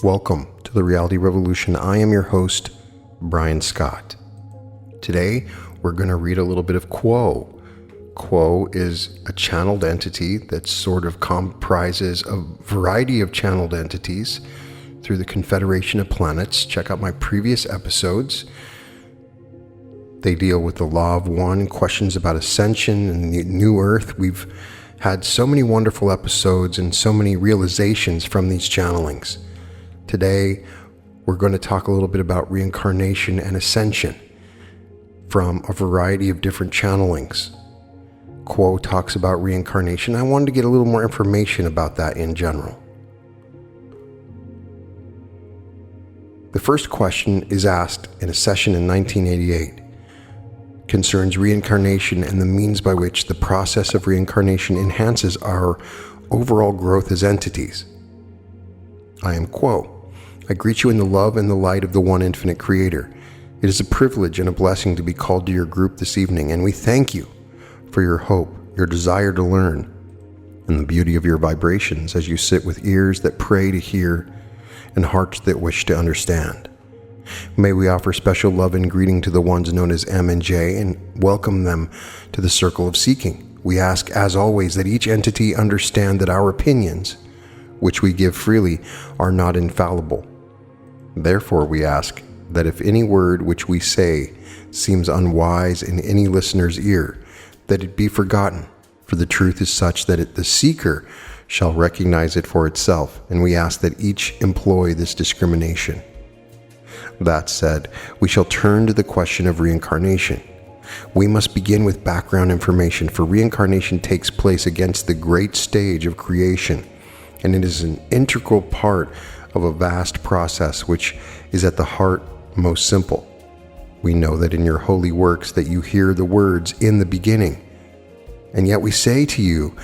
Welcome to the Reality Revolution. I am your host, Brian Scott. Today, we're going to read a little bit of Quo. Quo is a channeled entity that sort of comprises a variety of channeled entities through the confederation of planets. Check out my previous episodes. They deal with the law of one, questions about ascension and the new earth. We've had so many wonderful episodes and so many realizations from these channelings. Today, we're going to talk a little bit about reincarnation and ascension from a variety of different channelings. Quo talks about reincarnation. I wanted to get a little more information about that in general. The first question is asked in a session in 1988. Concerns reincarnation and the means by which the process of reincarnation enhances our overall growth as entities. I am Quo. I greet you in the love and the light of the one infinite creator. It is a privilege and a blessing to be called to your group this evening, and we thank you for your hope, your desire to learn, and the beauty of your vibrations as you sit with ears that pray to hear and hearts that wish to understand. May we offer special love and greeting to the ones known as M and J and welcome them to the circle of seeking. We ask, as always, that each entity understand that our opinions, which we give freely, are not infallible. Therefore, we ask that if any word which we say seems unwise in any listener's ear, that it be forgotten, for the truth is such that the seeker shall recognize it for itself, and we ask that each employ this discrimination. That said, we shall turn to the question of reincarnation. We must begin with background information, for reincarnation takes place against the great stage of creation, and it is an integral part of a vast process which is at the heart most simple. We know that in your holy works that you hear the words "in the beginning," and yet we say to you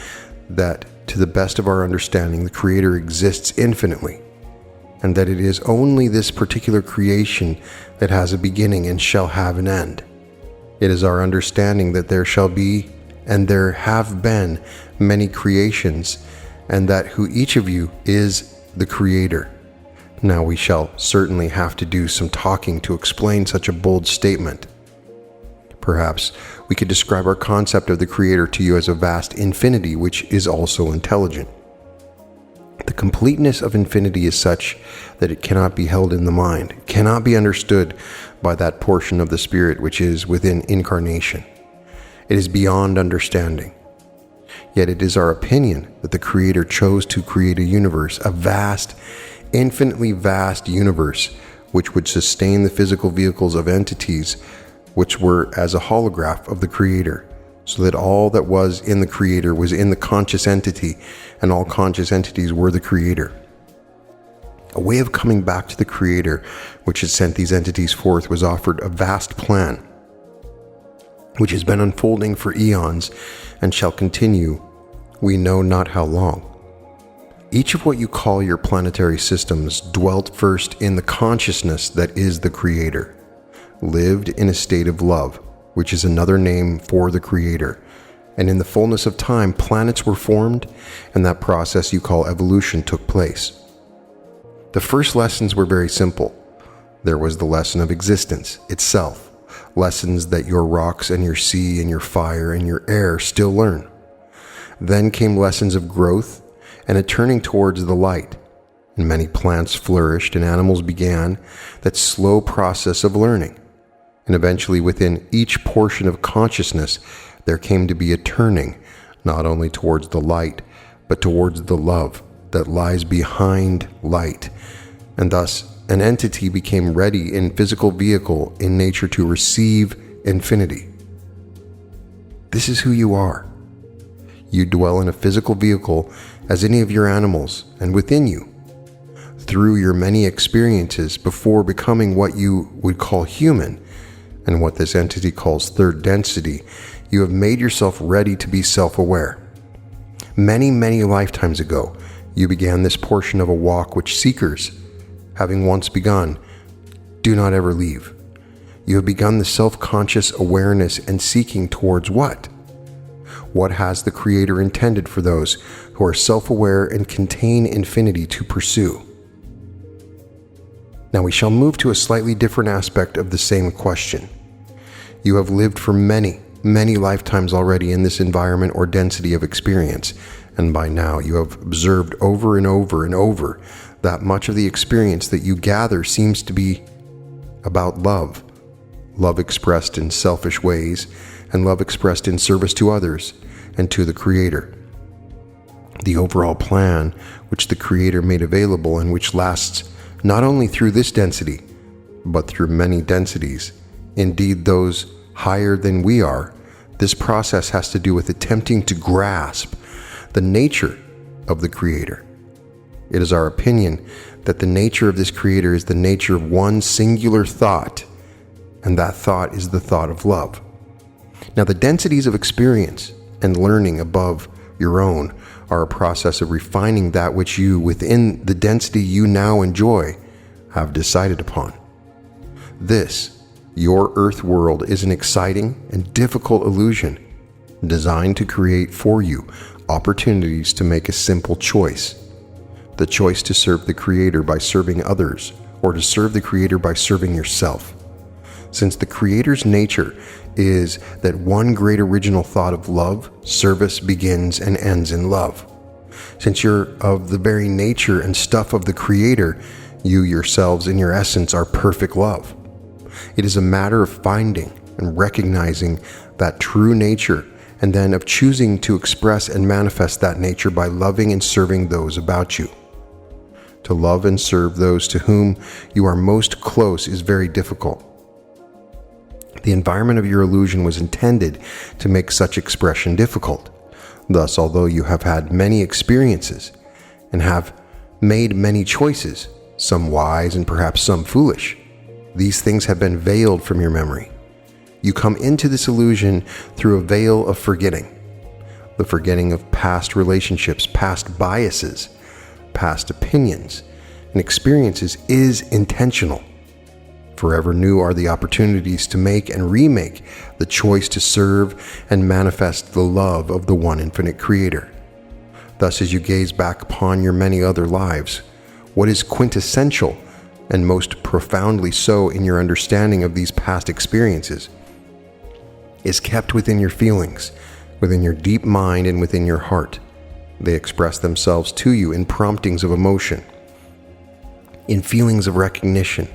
that to the best of our understanding the Creator exists infinitely, and that it is only this particular creation that has a beginning and shall have an end. It is our understanding that there shall be and there have been many creations, and that who each of you is the Creator. Now we shall certainly have to do some talking to explain such a bold statement. Perhaps we could describe our concept of the Creator to you as a vast infinity which is also intelligent. The completeness of infinity is such that it cannot be held in the mind, cannot be understood by that portion of the spirit which is within incarnation. It is beyond understanding. Yet it is our opinion that the Creator chose to create a universe, a vast, infinitely vast universe, which would sustain the physical vehicles of entities which were as a holograph of the Creator, so that all that was in the Creator was in the conscious entity, and all conscious entities were the Creator. A way of coming back to the Creator, which had sent these entities forth, was offered a vast plan, which has been unfolding for eons and shall continue, we know not how long. Each of what you call your planetary systems dwelt first in the consciousness that is the Creator, lived in a state of love, which is another name for the Creator, and in the fullness of time, planets were formed, and that process you call evolution took place. The first lessons were very simple. There was the lesson of existence itself, lessons that your rocks and your sea and your fire and your air still learn. Then came lessons of growth and a turning towards the light, and many plants flourished and animals began that slow process of learning. And eventually within each portion of consciousness there came to be a turning, not only towards the light, but towards the love that lies behind light. And thus an entity became ready in physical vehicle in nature to receive infinity. This is who you are. You dwell in a physical vehicle as any of your animals, and within you, through your many experiences before becoming what you would call human, and what this entity calls third density, you have made yourself ready to be self-aware. Many, many lifetimes ago, you began this portion of a walk which seekers, having once begun, do not ever leave. You have begun the self-conscious awareness and seeking towards what? What has the Creator intended for those who are self-aware and contain infinity to pursue? Now we shall move to a slightly different aspect of the same question. You have lived for many, many lifetimes already in this environment or density of experience, and by now you have observed over and over and over that much of the experience that you gather seems to be about love. Love expressed in selfish ways, and love expressed in service to others and to the Creator. The overall plan which the Creator made available and which lasts not only through this density, but through many densities, indeed those higher than we are. This process has to do with attempting to grasp the nature of the Creator. It is our opinion that the nature of this Creator is the nature of one singular thought, and that thought is the thought of love. Now, the densities of experience and learning above your own are a process of refining that which you, within the density you now enjoy, have decided upon. This, your earth world, is an exciting and difficult illusion designed to create for you opportunities to make a simple choice. The choice to serve the Creator by serving others, or to serve the Creator by serving yourself. Since the Creator's nature is that one great original thought of love, service begins and ends in love. Since you're of the very nature and stuff of the Creator, you yourselves in your essence are perfect love. It is a matter of finding and recognizing that true nature, and then of choosing to express and manifest that nature by loving and serving those about you. To love and serve those to whom you are most close is very difficult. The environment of your illusion was intended to make such expression difficult. Thus, although you have had many experiences and have made many choices, some wise and perhaps some foolish, these things have been veiled from your memory. You come into this illusion through a veil of forgetting. The forgetting of past relationships, past biases, past opinions, and experiences is intentional. Forever new are the opportunities to make and remake the choice to serve and manifest the love of the one infinite Creator. Thus, as you gaze back upon your many other lives, what is quintessential and most profoundly so in your understanding of these past experiences is kept within your feelings, within your deep mind, and within your heart. They express themselves to you in promptings of emotion, in feelings of recognition,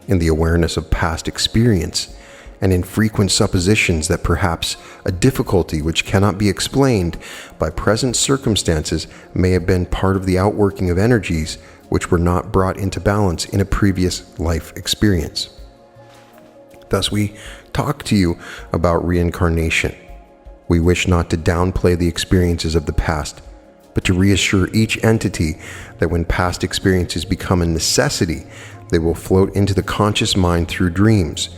in the awareness of past experience, and in frequent suppositions that perhaps a difficulty which cannot be explained by present circumstances may have been part of the outworking of energies which were not brought into balance in a previous life experience. Thus, we talk to you about reincarnation. We wish not to downplay the experiences of the past, but to reassure each entity that when past experiences become a necessity, they will float into the conscious mind through dreams,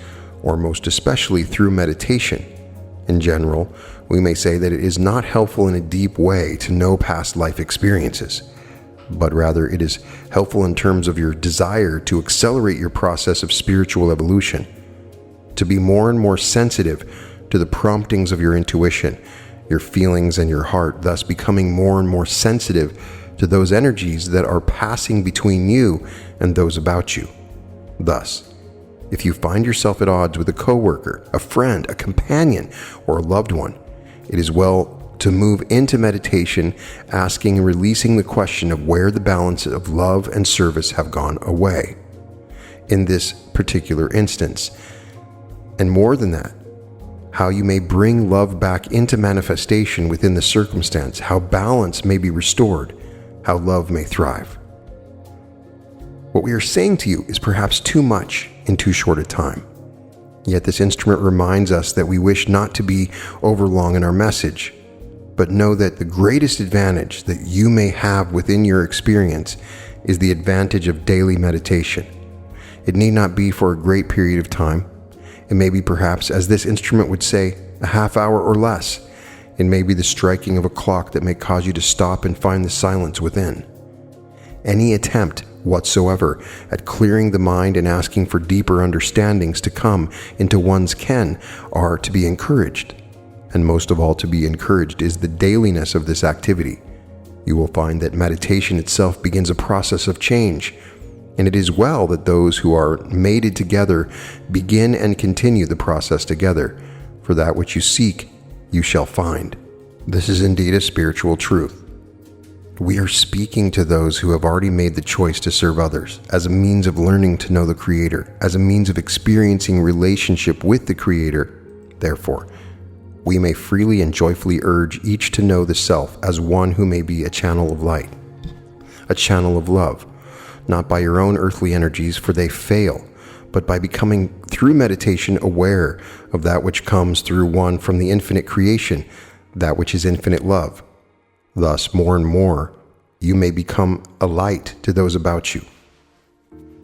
or most especially through meditation. In general, we may say that it is not helpful in a deep way to know past life experiences, but rather it is helpful in terms of your desire to accelerate your process of spiritual evolution, to be more and more sensitive to the promptings of your intuition, your feelings, and your heart, thus becoming more and more sensitive to those energies that are passing between you and those about you. Thus, if you find yourself at odds with a coworker, a friend, a companion, or a loved one, it is well to move into meditation, asking and releasing the question of where the balance of love and service have gone away in this particular instance. And more than that, how you may bring love back into manifestation within the circumstance, how balance may be restored, how love may thrive. What we are saying to you is perhaps too much in too short a time. Yet this instrument reminds us that we wish not to be overlong in our message, but know that the greatest advantage that you may have within your experience is the advantage of daily meditation. It need not be for a great period of time. It may be perhaps, as this instrument would say, a half hour or less. It may be the striking of a clock that may cause you to stop and find the silence within. Any attempt whatsoever at clearing the mind and asking for deeper understandings to come into one's ken are to be encouraged. And most of all to be encouraged is the dailiness of this activity. You will find that meditation itself begins a process of change, and it is well that those who are mated together begin and continue the process together, for that which you seek, you shall find. This is indeed a spiritual truth. We are speaking to those who have already made the choice to serve others as a means of learning to know the Creator, as a means of experiencing relationship with the Creator. Therefore, we may freely and joyfully urge each to know the self as one who may be a channel of light, a channel of love, not by your own earthly energies, for they fail, but by becoming, through meditation, aware of that which comes through one from the infinite creation, that which is infinite love. Thus, more and more, you may become a light to those about you.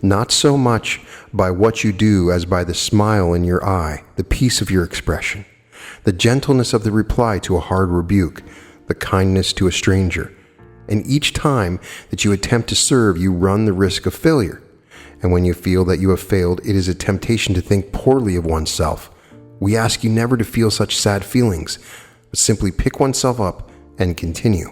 Not so much by what you do as by the smile in your eye, the peace of your expression, the gentleness of the reply to a hard rebuke, the kindness to a stranger. And each time that you attempt to serve, you run the risk of failure. And when you feel that you have failed, it is a temptation to think poorly of oneself. We ask you never to feel such sad feelings, but simply pick oneself up and continue.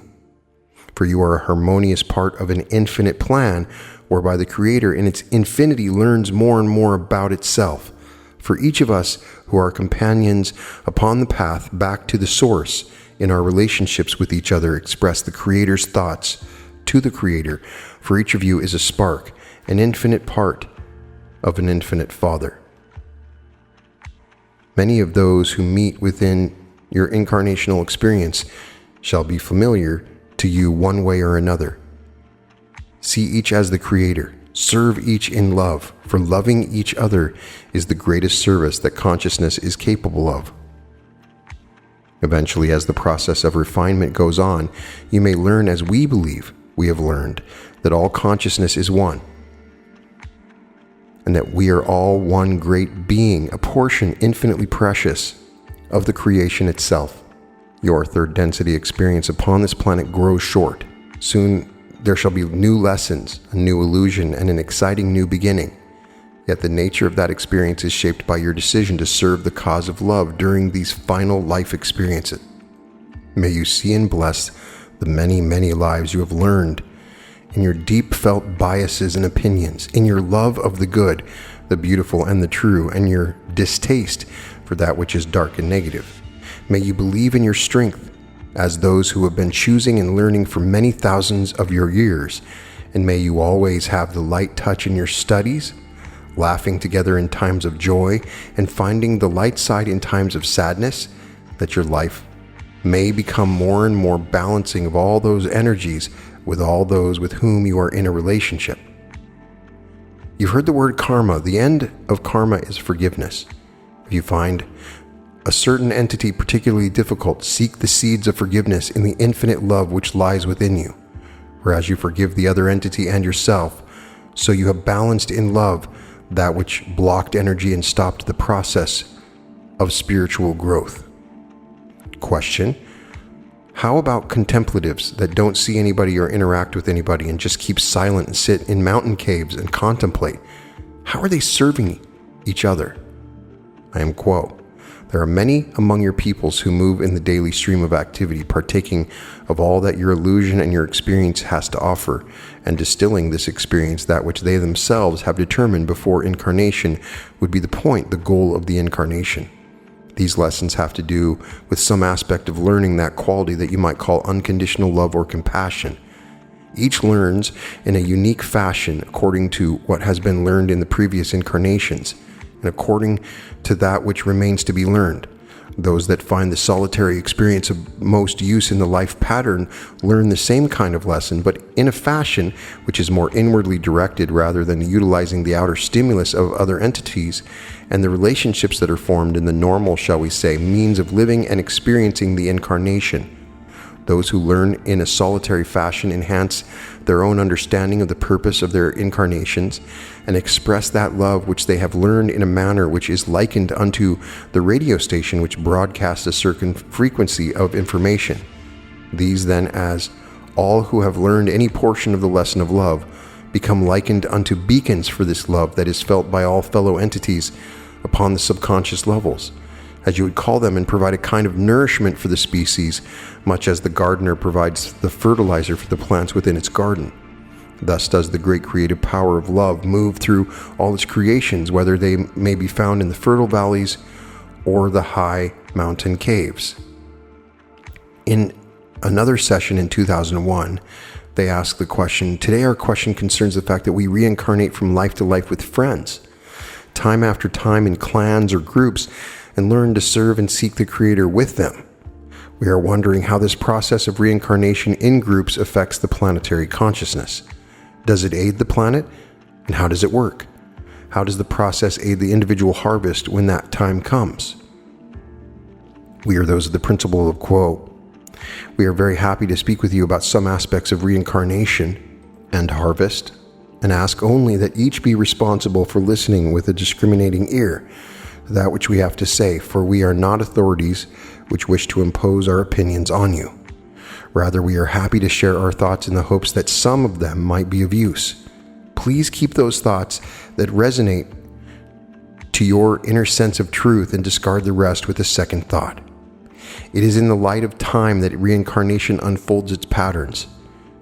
For you are a harmonious part of an infinite plan, whereby the Creator in its infinity learns more and more about itself. For each of us who are companions upon the path back to the source, in our relationships with each other, express the Creator's thoughts to the Creator. For each of you is a spark, an infinite part of an infinite Father. Many of those who meet within your incarnational experience shall be familiar to you one way or another. See each as the Creator. Serve each in love, for loving each other is the greatest service that consciousness is capable of. Eventually, as the process of refinement goes on, you may learn, as we believe we have learned, that all consciousness is one, and that we are all one great being, a portion infinitely precious of the creation itself. Your third density experience upon this planet grows short. Soon there shall be new lessons, a new illusion, and an exciting new beginning. Yet the nature of that experience is shaped by your decision to serve the cause of love during these final life experiences. May you see and bless the many, many lives you have learned in your deep felt biases and opinions, in your love of the good, the beautiful, and the true, and your distaste for that which is dark and negative. May you believe in your strength as those who have been choosing and learning for many thousands of your years, and may you always have the light touch in your studies, laughing together in times of joy, and finding the light side in times of sadness, that your life may become more and more balancing of all those energies with all those with whom you are in a relationship. You've heard the word karma. The end of karma is forgiveness. If you find a certain entity particularly difficult, seek the seeds of forgiveness in the infinite love which lies within you. For as you forgive the other entity and yourself, so you have balanced in love that which blocked energy and stopped the process of spiritual growth. Question: how about contemplatives that don't see anybody or interact with anybody and just keep silent and sit in mountain caves and contemplate? How are they serving each other? I am quo. There are many among your peoples who move in the daily stream of activity, partaking of all that your illusion and your experience has to offer, and distilling this experience, that which they themselves have determined before incarnation would be the point, the goal of the incarnation. These lessons have to do with some aspect of learning that quality that you might call unconditional love or compassion. Each learns in a unique fashion according to what has been learned in the previous incarnations, and according to that which remains to be learned. Those that find the solitary experience of most use in the life pattern learn the same kind of lesson, but in a fashion which is more inwardly directed rather than utilizing the outer stimulus of other entities and the relationships that are formed in the normal, shall we say, means of living and experiencing the incarnation. Those who learn in a solitary fashion enhance their own understanding of the purpose of their incarnations and express that love which they have learned in a manner which is likened unto the radio station which broadcasts a certain frequency of information. These then, as all who have learned any portion of the lesson of love, become likened unto beacons for this love that is felt by all fellow entities upon the subconscious levels, as you would call them, and provide a kind of nourishment for the species, much as the gardener provides the fertilizer for the plants within its garden. Thus does the great creative power of love move through all its creations, whether they may be found in the fertile valleys or the high mountain caves. In another session in 2001, they asked the question, today our question concerns the fact that we reincarnate from life to life with friends, time after time in clans or groups, and learn to serve and seek the Creator with them. We are wondering how this process of reincarnation in groups affects the planetary consciousness. Does it aid the planet? And how does it work? How does the process aid the individual harvest when that time comes? We are those of the principle of quo. We are very happy to speak with you about some aspects of reincarnation and harvest, and ask only that each be responsible for listening with a discriminating ear to that which we have to say, for we are not authorities which wish to impose our opinions on you. Rather, we are happy to share our thoughts in the hopes that some of them might be of use. Please keep those thoughts that resonate to your inner sense of truth and discard the rest with a second thought. It is in the light of time that reincarnation unfolds its patterns.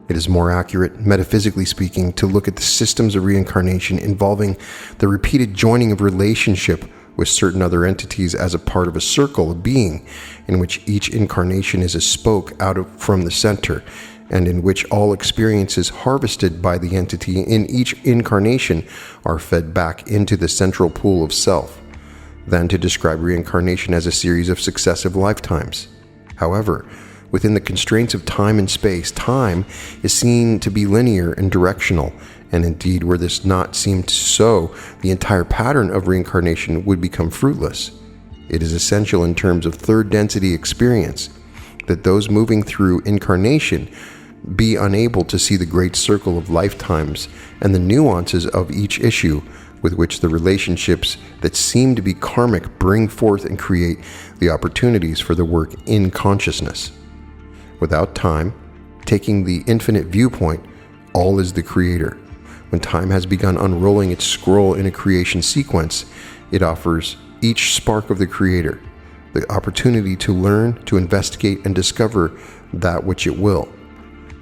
It is more accurate, metaphysically speaking, to look at the systems of reincarnation involving the repeated joining of relationship with certain other entities as a part of a circle of being, in which each incarnation is a spoke from the center, and in which all experiences harvested by the entity in each incarnation are fed back into the central pool of self, than to describe reincarnation as a series of successive lifetimes. However, within the constraints of time and space, time is seen to be linear and directional, and indeed, were this not seemed so, the entire pattern of reincarnation would become fruitless. It is essential in terms of third density experience that those moving through incarnation be unable to see the great circle of lifetimes and the nuances of each issue with which the relationships that seem to be karmic bring forth and create the opportunities for the work in consciousness. Without time, taking the infinite viewpoint, all is the Creator. When time has begun unrolling its scroll in a creation sequence, it offers each spark of the Creator the opportunity to learn, to investigate, and discover that which it will.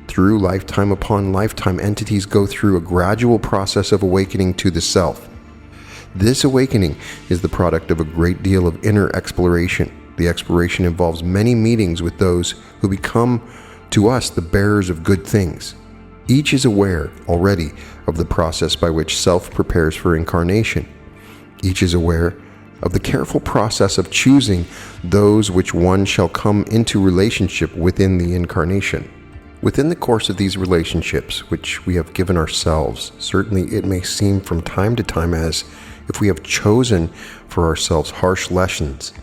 Through lifetime upon lifetime, entities go through a gradual process of awakening to the self. This awakening is the product of a great deal of inner exploration. The exploration involves many meetings with those who become to us the bearers of good things. Each is aware already of the process by which self prepares for incarnation. Each is aware of the careful process of choosing those which one shall come into relationship within the incarnation. Within the course of these relationships, which we have given ourselves, certainly it may seem from time to time as if we have chosen for ourselves harsh lessons,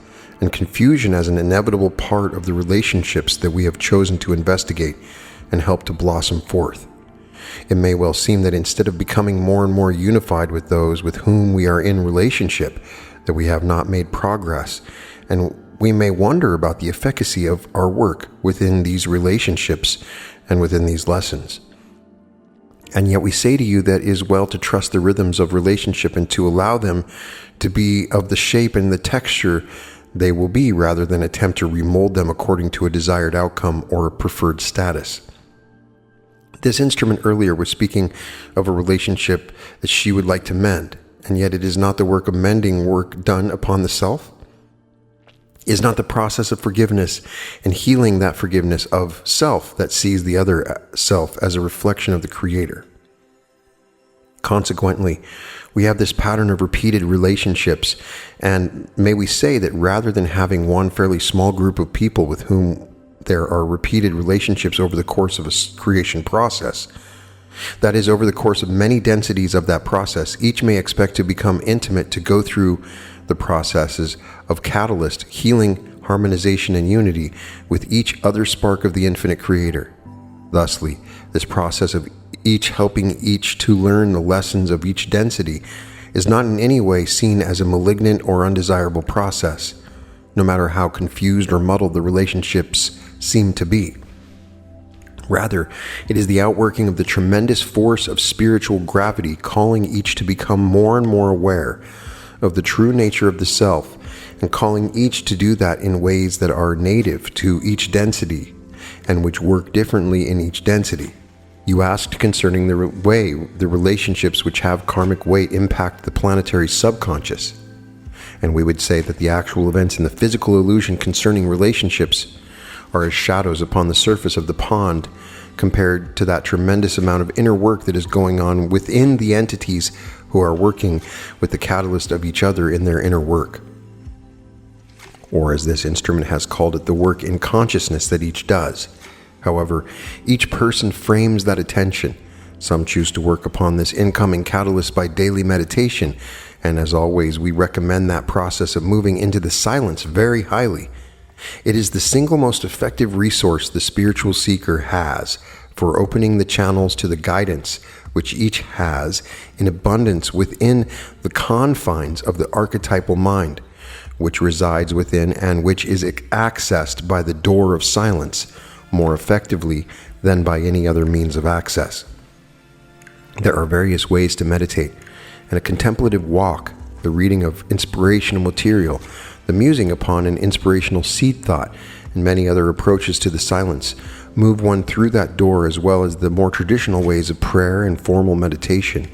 and confusion as an inevitable part of the relationships that we have chosen to investigate and help to blossom forth. It may well seem that instead of becoming more and more unified with those with whom we are in relationship, that we have not made progress, and we may wonder about the efficacy of our work within these relationships and within these lessons. And yet we say to you that it is well to trust the rhythms of relationship and to allow them to be of the shape and the texture they will be, rather than attempt to remold them according to a desired outcome or a preferred status. This instrument earlier was speaking of a relationship that she would like to mend, and yet it is not the work of mending work done upon the self? Is not the process of forgiveness and healing that forgiveness of self that sees the other self as a reflection of the Creator? Consequently, we have this pattern of repeated relationships, and may we say that rather than having one fairly small group of people with whom there are repeated relationships over the course of a creation process, that is, over the course of many densities of that process, each may expect to become intimate, to go through the processes of catalyst, healing, harmonization, and unity with each other spark of the infinite Creator. Thusly, this process of each helping each to learn the lessons of each density is not in any way seen as a malignant or undesirable process, no matter how confused or muddled the relationships seem to be. Rather, it is the outworking of the tremendous force of spiritual gravity calling each to become more and more aware of the true nature of the self, and calling each to do that in ways that are native to each density and which work differently in each density. You asked concerning the way the relationships which have karmic weight impact the planetary subconscious. And we would say that the actual events in the physical illusion concerning relationships are as shadows upon the surface of the pond compared to that tremendous amount of inner work that is going on within the entities who are working with the catalyst of each other in their inner work. Or as this instrument has called it, the work in consciousness that each does. However, each person frames that attention. Some choose to work upon this incoming catalyst by daily meditation, and as always, we recommend that process of moving into the silence very highly. It is the single most effective resource the spiritual seeker has for opening the channels to the guidance which each has in abundance within the confines of the archetypal mind, which resides within and which is accessed by the door of silence more effectively than by any other means of access. There are various ways to meditate, and a contemplative walk, the reading of inspirational material, the musing upon an inspirational seed thought, and many other approaches to the silence move one through that door, as well as the more traditional ways of prayer and formal meditation,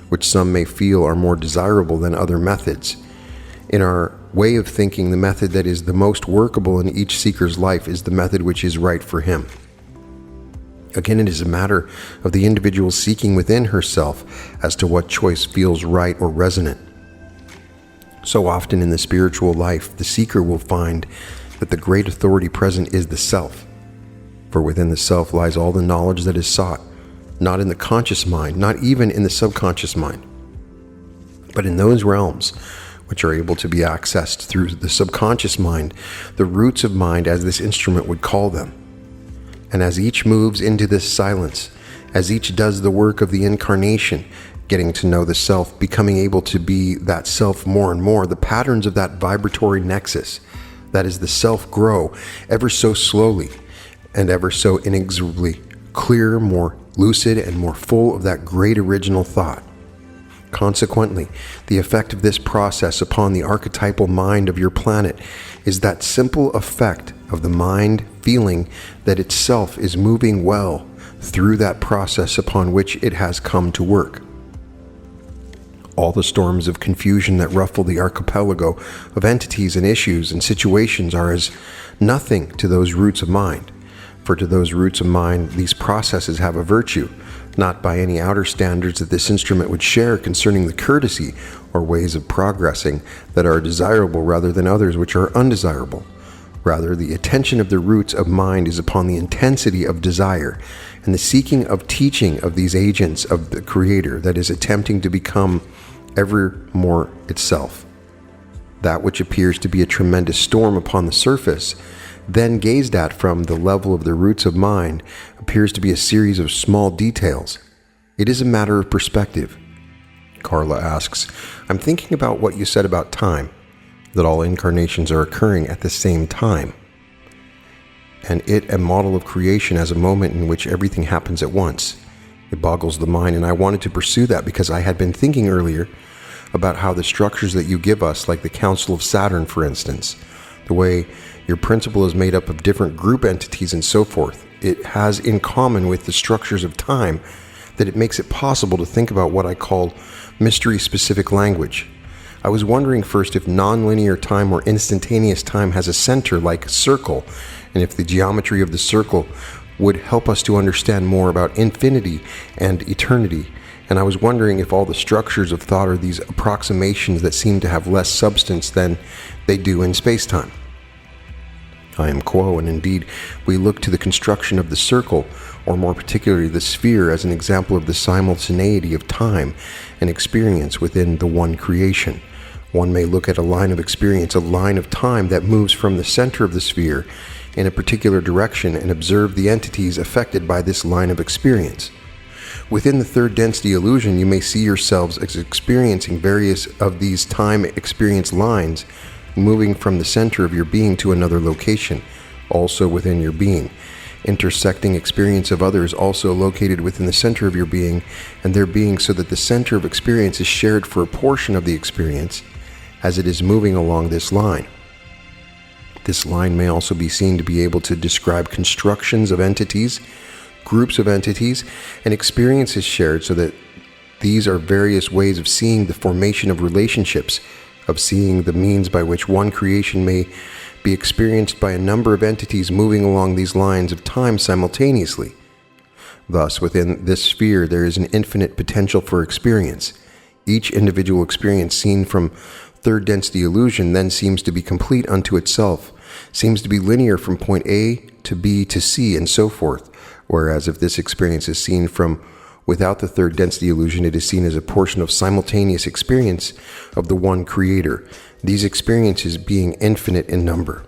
which some may feel are more desirable than other methods. In our way of thinking, the method that is the most workable in each seeker's life is the method which is right for him. Again, it is a matter of the individual seeking within herself as to what choice feels right or resonant. So often in the spiritual life, the seeker will find that the great authority present is the self. For within the self lies all the knowledge that is sought, not in the conscious mind, not even in the subconscious mind, but in those realms which are able to be accessed through the subconscious mind, the roots of mind, as this instrument would call them. And as each moves into this silence, as each does the work of the incarnation, getting to know the self, becoming able to be that self more and more, the patterns of that vibratory nexus, that is the self, grow ever so slowly and ever so inexorably clearer, more lucid, and more full of that great original thought. Consequently, the effect of this process upon the archetypal mind of your planet is that simple effect of the mind feeling that itself is moving well through that process upon which it has come to work. All the storms of confusion that ruffle the archipelago of entities and issues and situations are as nothing to those roots of mind. For to those roots of mind, these processes have a virtue, not by any outer standards that this instrument would share concerning the courtesy or ways of progressing that are desirable rather than others which are undesirable. Rather, the attention of the roots of mind is upon the intensity of desire and the seeking of teaching of these agents of the Creator that is attempting to become ever more itself. That which appears to be a tremendous storm upon the surface, then gazed at from the level of the roots of mind, appears to be a series of small details. It is a matter of perspective. Carla asks, I'm thinking about what you said about time, that all incarnations are occurring at the same time, and it a model of creation as a moment in which everything happens at once. It boggles the mind, and I wanted to pursue that because I had been thinking earlier about how the structures that you give us, like the Council of Saturn, for instance, the way your principle is made up of different group entities and so forth, it has in common with the structures of time that it makes it possible to think about what I call mystery-specific language. I was wondering first if nonlinear time or instantaneous time has a center like a circle, and if the geometry of the circle would help us to understand more about infinity and eternity. And I was wondering if all the structures of thought are these approximations that seem to have less substance than they do in space-time. I am quo, and indeed, we look to the construction of the circle, or more particularly the sphere, as an example of the simultaneity of time and experience within the one creation. One may look at a line of experience, a line of time that moves from the center of the sphere in a particular direction, and observe the entities affected by this line of experience. Within the third density illusion, you may see yourselves as experiencing various of these time experience lines moving from the center of your being to another location, also within your being, intersecting experience of others also located within the center of your being and their being, so that the center of experience is shared for a portion of the experience as it is moving along this line. This line may also be seen to be able to describe constructions of entities, groups of entities, and experiences shared, so that these are various ways of seeing the formation of relationships, of seeing the means by which one creation may be experienced by a number of entities moving along these lines of time simultaneously. Thus, within this sphere, there is an infinite potential for experience. Each individual experience seen from third density illusion then seems to be complete unto itself, seems to be linear from point A to B to C and so forth, whereas if this experience is seen from without the third density illusion, it is seen as a portion of simultaneous experience of the one creator, these experiences being infinite in number.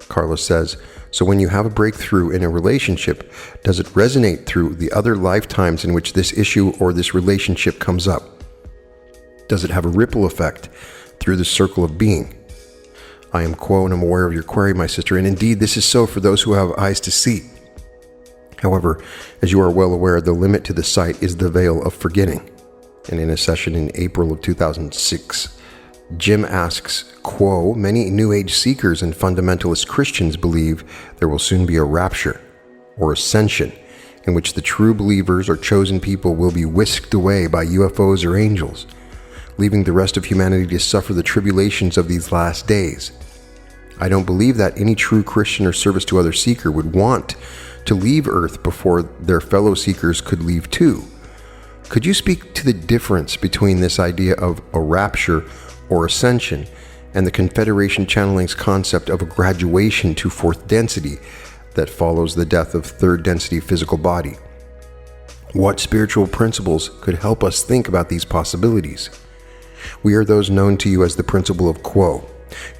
Carla says, so when you have a breakthrough in a relationship, does it resonate through the other lifetimes in which this issue or this relationship comes up? Does it have a ripple effect through the circle of being? I am Quo, and I'm aware of your query, my sister, and indeed this is so for those who have eyes to see. However, as you are well aware, the limit to the sight is the veil of forgetting. And in a session in April of 2006, Jim asks, Quo, many New Age seekers and fundamentalist Christians believe there will soon be a rapture, or ascension, in which the true believers or chosen people will be whisked away by UFOs or angels, leaving the rest of humanity to suffer the tribulations of these last days. I don't believe that any true Christian or service to other seeker would want to leave Earth before their fellow seekers could leave too. Could you speak to the difference between this idea of a rapture or ascension and the confederation channeling's concept of a graduation to fourth density that follows the death of third density physical body? What spiritual principles could help us think about these possibilities? We are those known to you as the principle of Quo.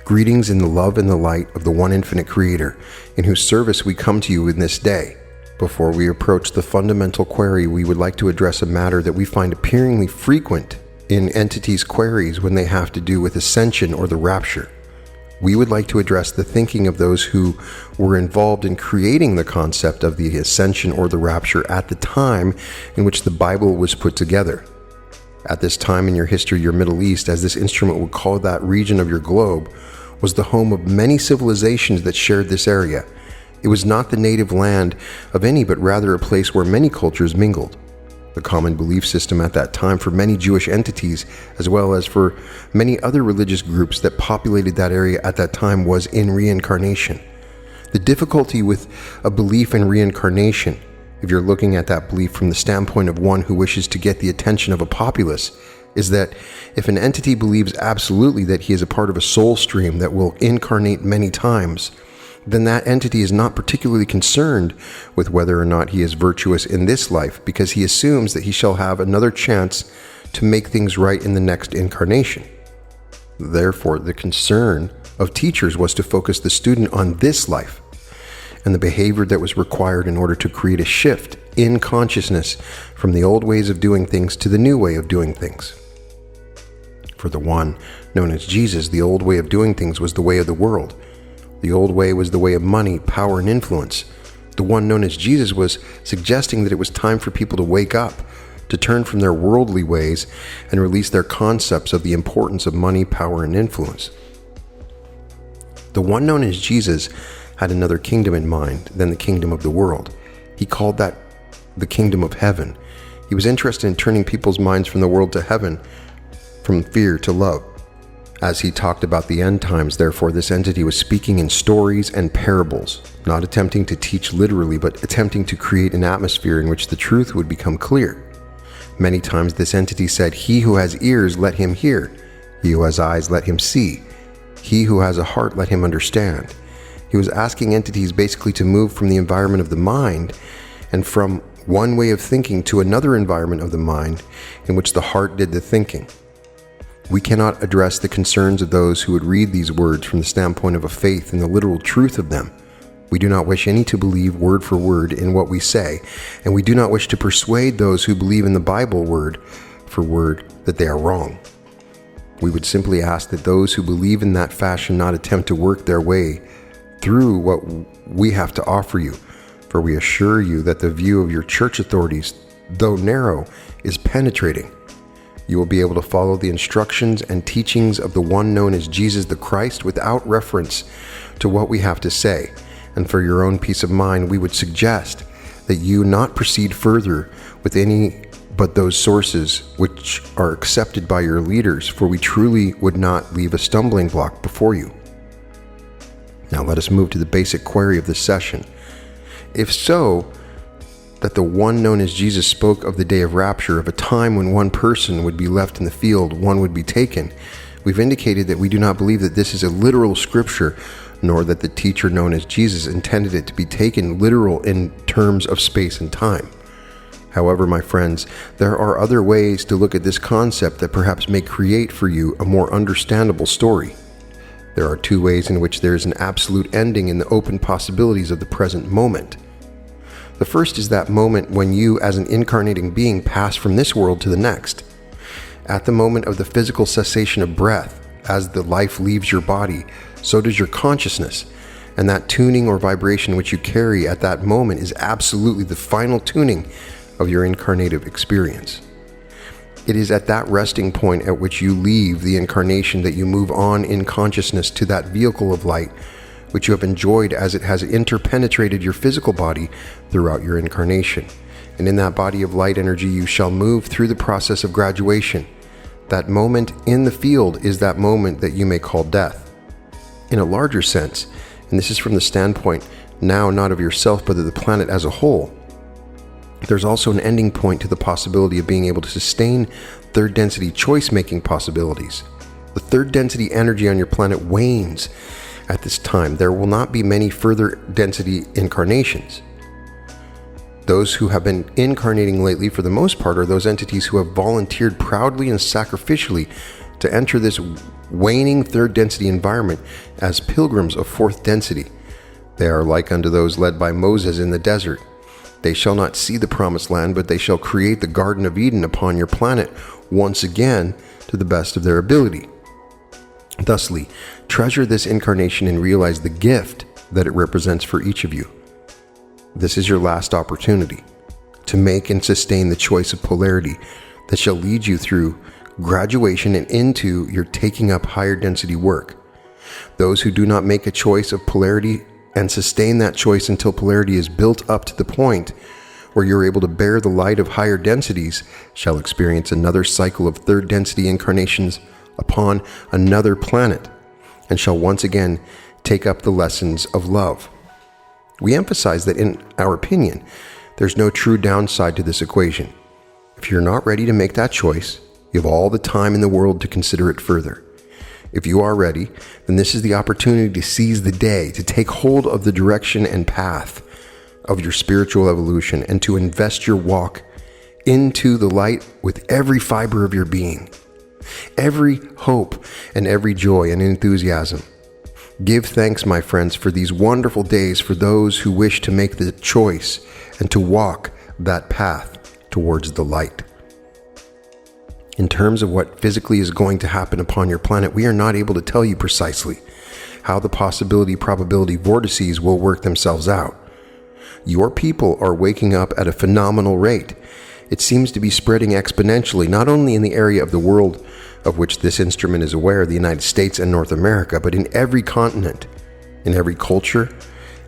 Greetings in the love and the light of the one infinite creator, in whose service we come to you in this day. Before we approach the fundamental query, we would like to address a matter that we find appearingly frequent in entities' queries when they have to do with ascension or the rapture. We would like to address the thinking of those who were involved in creating the concept of the ascension or the rapture at the time in which the Bible was put together. At this time in your history, your Middle East, as this instrument would call that region of your globe, was the home of many civilizations that shared this area. It was not the native land of any, but rather a place where many cultures mingled. The common belief system at that time for many Jewish entities, as well as for many other religious groups that populated that area at that time, was in reincarnation. The difficulty with a belief in reincarnation, if you're looking at that belief from the standpoint of one who wishes to get the attention of a populace, is that if an entity believes absolutely that he is a part of a soul stream that will incarnate many times, then that entity is not particularly concerned with whether or not he is virtuous in this life, because he assumes that he shall have another chance to make things right in the next incarnation. Therefore, the concern of teachers was to focus the student on this life and the behavior that was required in order to create a shift in consciousness from the old ways of doing things to the new way of doing things. For the one known as Jesus, the old way of doing things was the way of the world. The old way was the way of money, power, and influence. The one known as Jesus was suggesting that it was time for people to wake up, to turn from their worldly ways and release their concepts of the importance of money, power, and influence. The one known as Jesus had another kingdom in mind than the kingdom of the world. He called that the kingdom of heaven. He was interested in turning people's minds from the world to heaven, from fear to love. As he talked about the end times, therefore, this entity was speaking in stories and parables, not attempting to teach literally, but attempting to create an atmosphere in which the truth would become clear. Many times this entity said, "He who has ears, let him hear. He who has eyes, let him see. He who has a heart, let him understand." He was asking entities basically to move from the environment of the mind and from one way of thinking to another environment of the mind in which the heart did the thinking. We cannot address the concerns of those who would read these words from the standpoint of a faith in the literal truth of them. We do not wish any to believe word for word in what we say, and we do not wish to persuade those who believe in the Bible word for word that they are wrong. We would simply ask that those who believe in that fashion not attempt to work their way through what we have to offer you, for we assure you that the view of your church authorities, though narrow, is penetrating. You will be able to follow the instructions and teachings of the one known as Jesus the Christ without reference to what we have to say, and for your own peace of mind, we would suggest that you not proceed further with any but those sources which are accepted by your leaders, for we truly would not leave a stumbling block before you. Now let us move to the basic query of this session. If so, that the one known as Jesus spoke of the day of rapture, of a time when one person would be left in the field, one would be taken, we've indicated that we do not believe that this is a literal scripture, nor that the teacher known as Jesus intended it to be taken literal in terms of space and time. However, my friends, there are other ways to look at this concept that perhaps may create for you a more understandable story. There are two ways in which there is an absolute ending in the open possibilities of the present moment. The first is that moment when you, as an incarnating being, pass from this world to the next. At the moment of the physical cessation of breath, as the life leaves your body, so does your consciousness, and that tuning or vibration which you carry at that moment is absolutely the final tuning of your incarnative experience. It is at that resting point at which you leave the incarnation that you move on in consciousness to that vehicle of light which you have enjoyed as it has interpenetrated your physical body throughout your incarnation. And in that body of light energy you shall move through the process of graduation. That moment in the field is that moment that you may call death. In a larger sense, and this is from the standpoint now not of yourself but of the planet as a whole, there's also an ending point to the possibility of being able to sustain third density choice-making possibilities. The third density energy on your planet wanes at this time. There will not be many further density incarnations. Those who have been incarnating lately, for the most part, are those entities who have volunteered proudly and sacrificially to enter this waning third density environment as pilgrims of fourth density. They are like unto those led by Moses in the desert. They shall not see the promised land, but they shall create the Garden of Eden upon your planet once again to the best of their ability. Thusly, treasure this incarnation and realize the gift that it represents for each of you. This is your last opportunity to make and sustain the choice of polarity that shall lead you through graduation and into your taking up higher density work. Those who do not make a choice of polarity and sustain that choice until polarity is built up to the point where you're able to bear the light of higher densities shall experience another cycle of third density incarnations upon another planet and shall once again take up the lessons of love. We emphasize that in our opinion, there's no true downside to this equation. If you're not ready to make that choice, you have all the time in the world to consider it further. If you are ready, then this is the opportunity to seize the day, to take hold of the direction and path of your spiritual evolution, and to invest your walk into the light with every fiber of your being, every hope and every joy and enthusiasm. Give thanks, my friends, for these wonderful days for those who wish to make the choice and to walk that path towards the light. In terms of what physically is going to happen upon your planet, we are not able to tell you precisely how the possibility-probability vortices will work themselves out. Your people are waking up at a phenomenal rate. It seems to be spreading exponentially, not only in the area of the world of which this instrument is aware, the United States and North America, but in every continent, in every culture,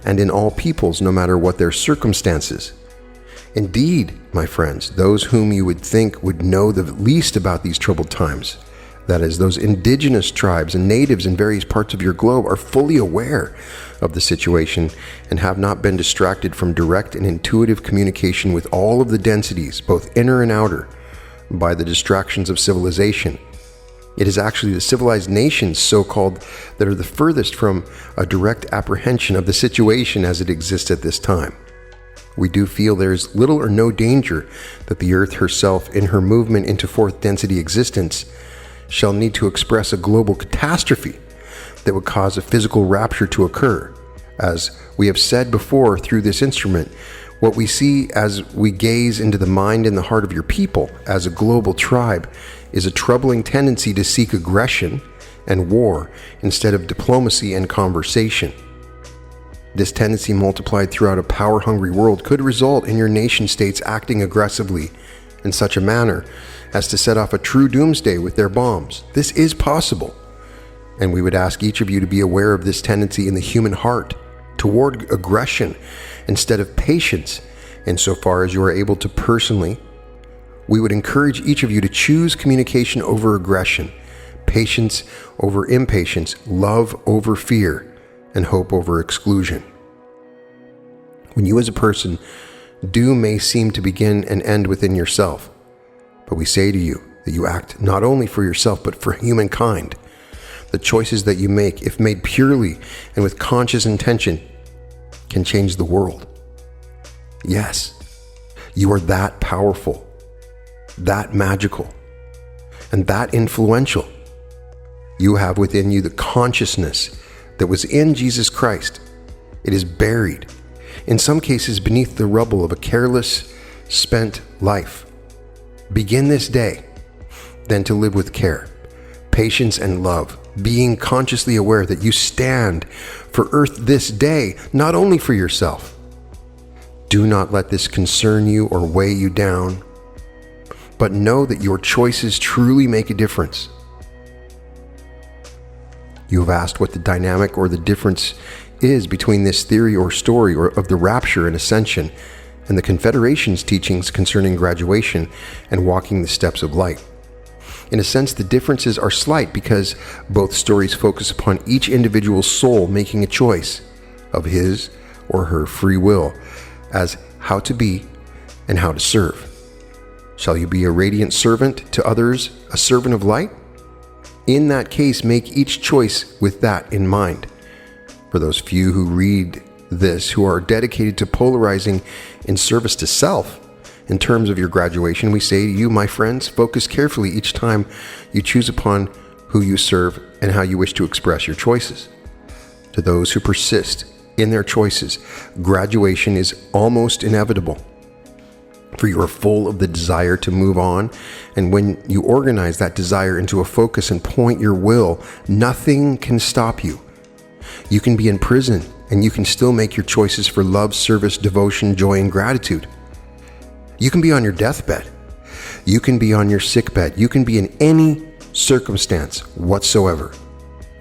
and in all peoples, no matter what their circumstances. Indeed, my friends, those whom you would think would know the least about these troubled times, that is, those indigenous tribes and natives in various parts of your globe, are fully aware of the situation and have not been distracted from direct and intuitive communication with all of the densities, both inner and outer, by the distractions of civilization. It is actually the civilized nations, so-called, that are the furthest from a direct apprehension of the situation as it exists at this time. We do feel there is little or no danger that the Earth herself, in her movement into fourth density existence, shall need to express a global catastrophe that would cause a physical rapture to occur. As we have said before through this instrument, what we see as we gaze into the mind and the heart of your people as a global tribe is a troubling tendency to seek aggression and war instead of diplomacy and conversation. This tendency multiplied throughout a power-hungry world could result in your nation-states acting aggressively in such a manner as to set off a true doomsday with their bombs. This is possible, and we would ask each of you to be aware of this tendency in the human heart toward aggression instead of patience, insofar as you are able to personally, we would encourage each of you to choose communication over aggression, patience over impatience, love over fear, and hope over exclusion. When you as a person may seem to begin and end within yourself, but we say to you that you act not only for yourself but for humankind. The choices that you make, if made purely and with conscious intention, can change the world. Yes, you are that powerful, that magical, and that influential. You have within you the consciousness that was in Jesus Christ. It is buried, in some cases beneath the rubble of a careless, spent life. Begin this day, then to live with care, patience, and love, being consciously aware that you stand for earth this day, not only for yourself. Do not let this concern you or weigh you down, but know that your choices truly make a difference. You have asked what the dynamic or the difference is between this theory or story or of the rapture and ascension and the Confederation's teachings concerning graduation and walking the steps of light. In a sense, the differences are slight because both stories focus upon each individual soul making a choice of his or her free will as how to be and how to serve. Shall you be a radiant servant to others, a servant of light? In that case, make each choice with that in mind. For those few who read this, who are dedicated to polarizing in service to self, in terms of your graduation, we say to you, my friends, focus carefully each time you choose upon who you serve and how you wish to express your choices. To those who persist in their choices, graduation is almost inevitable, for you are full of the desire to move on, and when you organize that desire into a focus and point your will, nothing can stop you. You can be in prison, and you can still make your choices for love, service, devotion, joy, and gratitude. You can be on your deathbed. You can be on your sickbed. You can be in any circumstance whatsoever.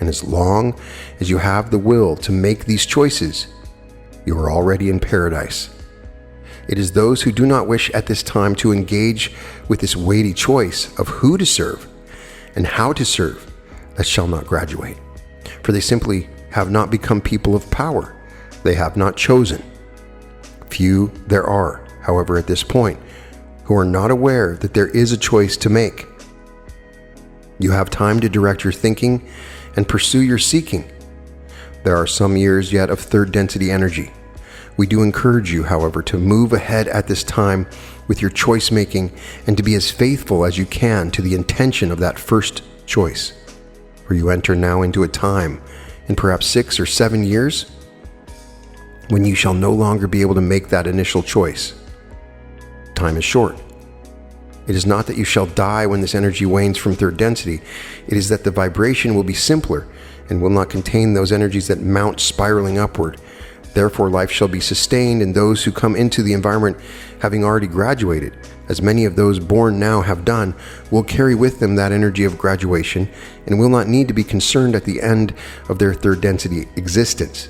And as long as you have the will to make these choices, you are already in paradise. It is those who do not wish at this time to engage with this weighty choice of who to serve and how to serve that shall not graduate. For they simply have not become people of power. They have not chosen. Few there are, however, at this point, who are not aware that there is a choice to make. You have time to direct your thinking and pursue your seeking. There are some years yet of third density energy. We do encourage you, however, to move ahead at this time with your choice making and to be as faithful as you can to the intention of that first choice. For you enter now into a time, in perhaps 6 or 7 years, when you shall no longer be able to make that initial choice. Time is short. It is not that you shall die when this energy wanes from third density. It is that the vibration will be simpler and will not contain those energies that mount spiraling upward. Therefore, life shall be sustained, and those who come into the environment having already graduated, as many of those born now have done, will carry with them that energy of graduation and will not need to be concerned at the end of their third density existence.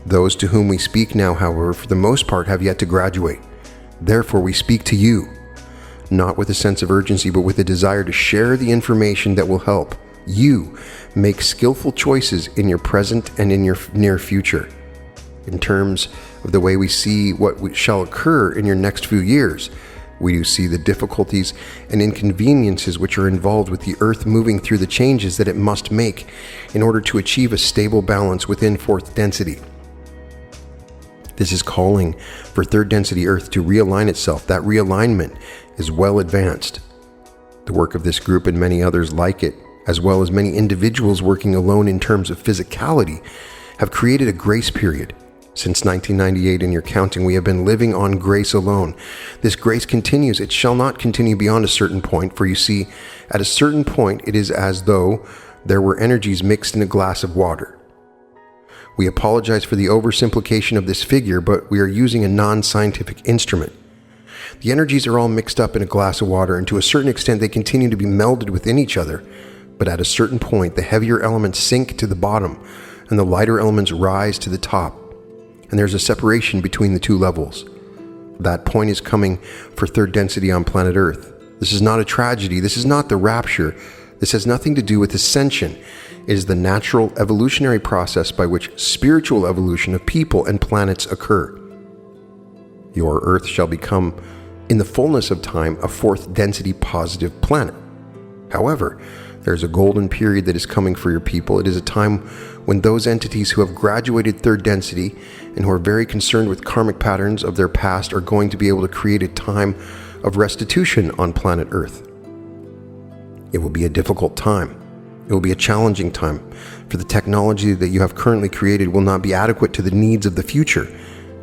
Those to whom we speak now, however, for the most part have yet to graduate. Therefore, we speak to you, not with a sense of urgency, but with a desire to share the information that will help you make skillful choices in your present and in your near future. In terms of the way we see what shall occur in your next few years, we do see the difficulties and inconveniences which are involved with the earth moving through the changes that it must make in order to achieve a stable balance within fourth density. This is calling for third density earth to realign itself. That realignment is well advanced. The work of this group and many others like it, as well as many individuals working alone in terms of physicality, have created a grace period. Since 1998 in your counting, we have been living on grace alone. This grace continues. It shall not continue beyond a certain point, for you see, at a certain point, it is as though there were energies mixed in a glass of water. We apologize for the oversimplification of this figure, but we are using a non-scientific instrument. The energies are all mixed up in a glass of water, and to a certain extent, they continue to be melded within each other. But at a certain point, the heavier elements sink to the bottom, and the lighter elements rise to the top. and there's a separation between the two levels. That point is coming for third density on planet Earth. This is not a tragedy. This is not the rapture. This has nothing to do with ascension. It is the natural evolutionary process by which spiritual evolution of people and planets occur. Your Earth shall become, in the fullness of time, a fourth density positive planet. However, there's a golden period that is coming for your people. It is a time when those entities who have graduated third density and who are very concerned with karmic patterns of their past are going to be able to create a time of restitution on planet Earth. It will be a difficult time. It will be a challenging time, for the technology that you have currently created will not be adequate to the needs of the future.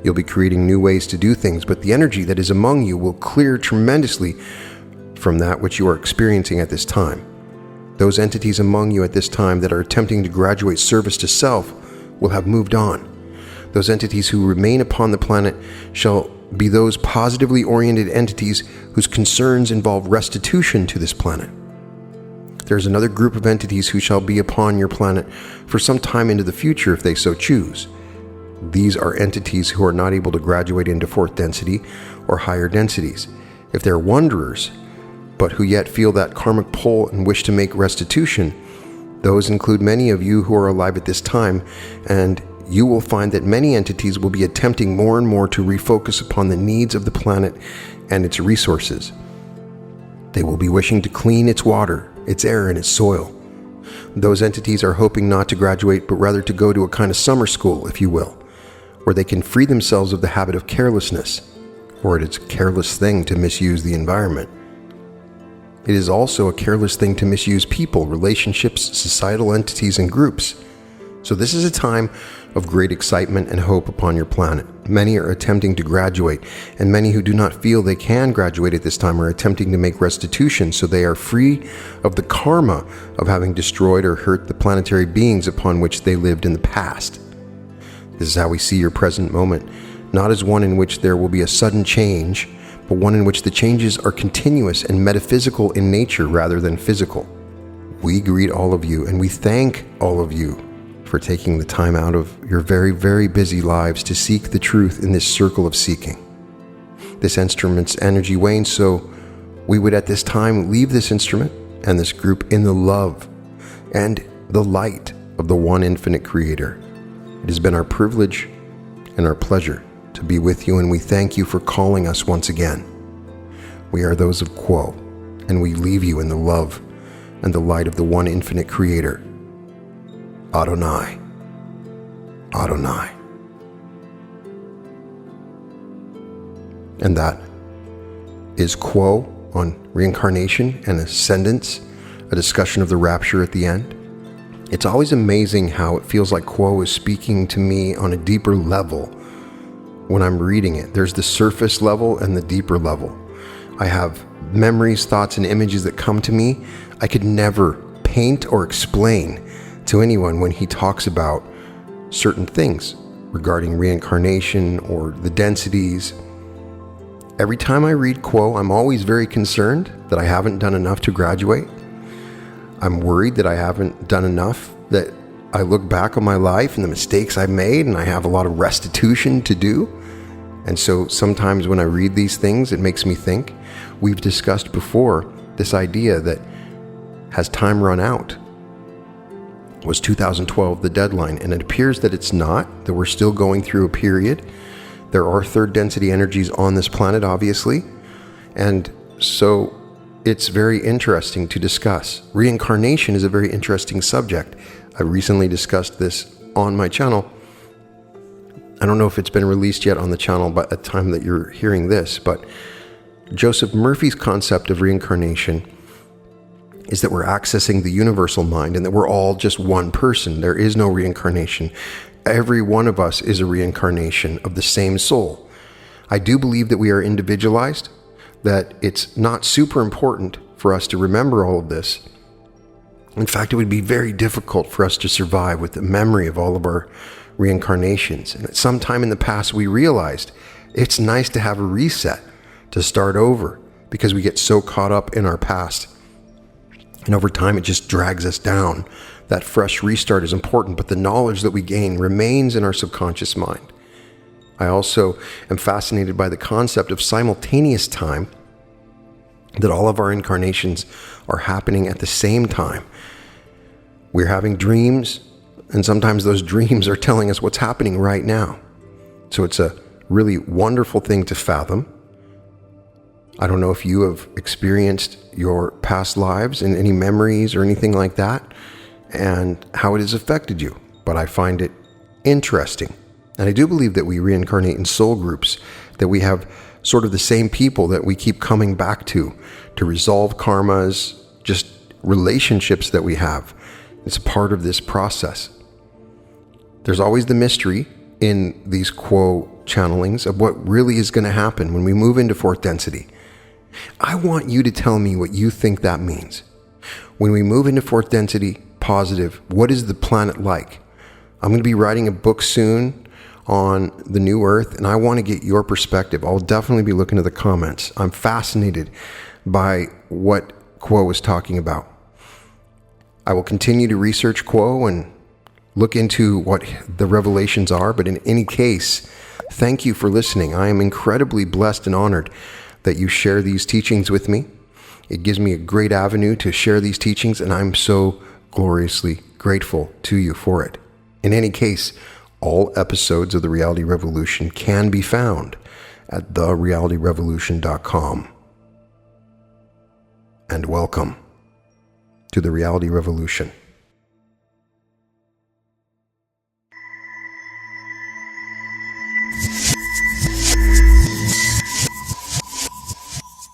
You'll be creating new ways to do things, but the energy that is among you will clear tremendously from that which you are experiencing at this time. Those entities among you at this time that are attempting to graduate service to self will have moved on. Those entities who remain upon the planet shall be those positively oriented entities whose concerns involve restitution to this planet. There's another group of entities who shall be upon your planet for some time into the future if they so choose. These are entities who are not able to graduate into fourth density or higher densities. If they're wanderers, but who yet feel that karmic pull and wish to make restitution, those include many of you who are alive at this time, and you will find that many entities will be attempting more and more to refocus upon the needs of the planet and its resources. They will be wishing to clean its water, its air, and its soil. Those entities are hoping not to graduate, but rather to go to a kind of summer school, if you will, where they can free themselves of the habit of carelessness, or it is a careless thing to misuse the environment. It is also a careless thing to misuse people, relationships, societal entities, and groups. So this is a time of great excitement and hope upon your planet. Many are attempting to graduate, and many who do not feel they can graduate at this time are attempting to make restitution so they are free of the karma of having destroyed or hurt the planetary beings upon which they lived in the past. This is how we see your present moment, not as one in which there will be a sudden change, but one in which the changes are continuous and metaphysical in nature rather than physical. We greet all of you, and we thank all of you for taking the time out of your very, very busy lives to seek the truth in this circle of seeking. This instrument's energy wanes, so we would at this time leave this instrument and this group in the love and the light of the one infinite Creator. It has been our privilege and our pleasure to be with you, and we thank you for calling us once again. We are those of Quo, and we leave you in the love and the light of the one infinite Creator. Adonai, Adonai. And that is Quo on reincarnation and ascendance, a discussion of the rapture at the end. It's always amazing how it feels like Quo is speaking to me on a deeper level when I'm reading it. There's the surface level and the deeper level. I have memories, thoughts, and images that come to me I could never paint or explain to anyone when he talks about certain things regarding reincarnation or the densities. Every time I read Quo, I'm always very concerned that I haven't done enough to graduate. I'm worried that I haven't done enough, that I look back on my life and the mistakes I've made, and I have a lot of restitution to do. And so sometimes when I read these things, it makes me think. We've discussed before this idea that has time run out? Was 2012 the deadline? And it appears that it's not, that we're still going through a period. There are third density energies on this planet, obviously. And so it's very interesting to discuss. Reincarnation is a very interesting subject. I recently discussed this on my channel. I don't know if it's been released yet on the channel by the time that you're hearing this, but Joseph Murphy's concept of reincarnation is that we're accessing the universal mind and that we're all just one person. There is no reincarnation. Every one of us is a reincarnation of the same soul. I do believe that we are individualized, that it's not super important for us to remember all of this. In fact, it would be very difficult for us to survive with the memory of all of our reincarnations. And at some time in the past, we realized it's nice to have a reset, to start over, because we get so caught up in our past. And over time, it just drags us down. That fresh restart is important, but the knowledge that we gain remains in our subconscious mind. I also am fascinated by the concept of simultaneous time, that all of our incarnations are happening at the same time. We're having dreams, and sometimes those dreams are telling us what's happening right now. So it's a really wonderful thing to fathom. I don't know if you have experienced your past lives and any memories or anything like that, and how it has affected you, but I find it interesting. And I do believe that we reincarnate in soul groups, that we have sort of the same people that we keep coming back to resolve karmas, just relationships that we have. It's part of this process. There's always the mystery in these quo channelings of what really is going to happen when we move into fourth density. I want you to tell me what you think that means. When we move into fourth density, positive, what is the planet like? I'm going to be writing a book soon on the new Earth, and I want to get your perspective. I'll definitely be looking at the comments. I'm fascinated by what Quo is talking about. I will continue to research Quo and look into what the revelations are, but in any case, thank you for listening. I am incredibly blessed and honored that you share these teachings with me. It gives me a great avenue to share these teachings, and I'm so gloriously grateful to you for it. In any case, all episodes of The Reality Revolution can be found at therealityrevolution.com. And welcome to The Reality Revolution.